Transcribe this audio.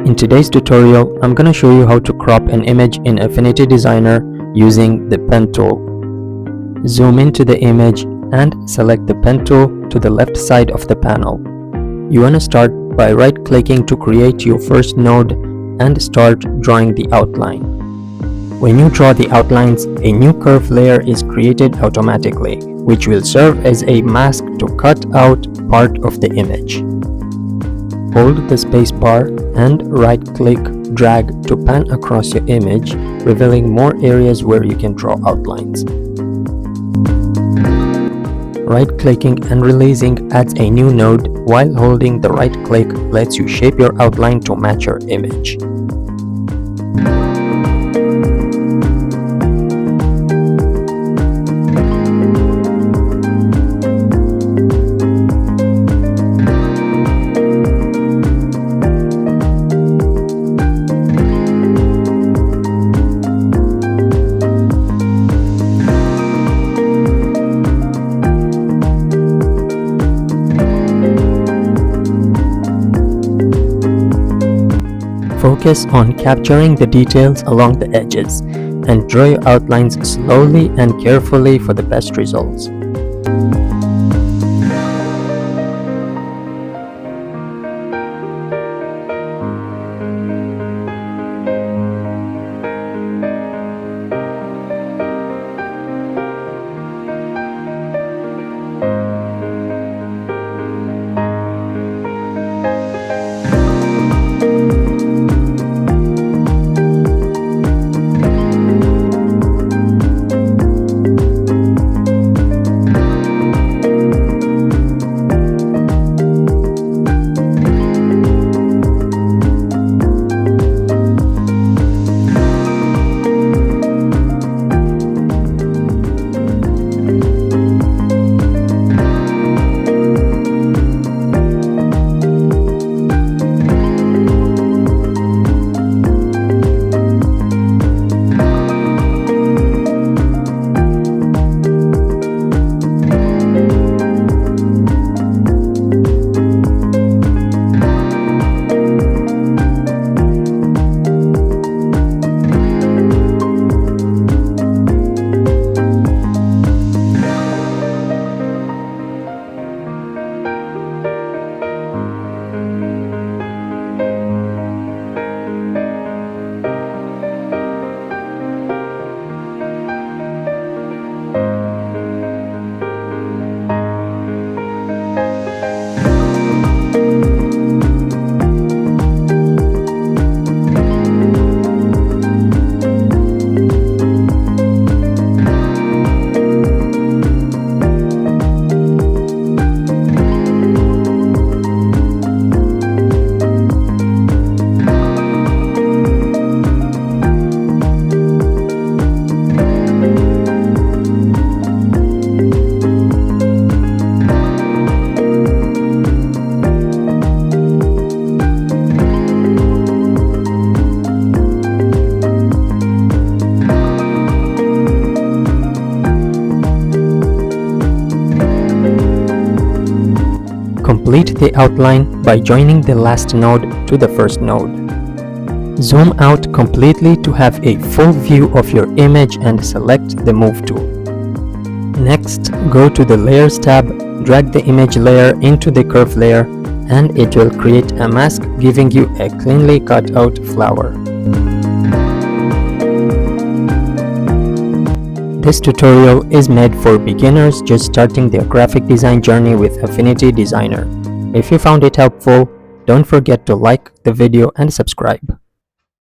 In today's tutorial, I'm going to show you how to crop an image in Affinity Designer using the pen tool. Zoom into the image and select the pen tool to the left side of the panel. You want to start by right-clicking to create your first node and start drawing the outline. When you draw the outlines, a new curve layer is created automatically, which will serve as a mask to cut out part of the image. Hold the space bar and right-click, drag to pan across your image, revealing more areas where you can draw outlines. Right-clicking and releasing adds a new node, while holding the right-click lets you shape your outline to match your image. Focus on capturing the details along the edges and draw your outlines slowly and carefully for the best results. Complete the outline by joining the last node to the first node. Zoom out completely to have a full view of your image and select the Move tool. Next, go to the Layers tab, drag the image layer into the curve layer, and it will create a mask giving you a cleanly cut out flower. This tutorial is made for beginners just starting their graphic design journey with Affinity Designer. If you found it helpful, don't forget to like the video and subscribe.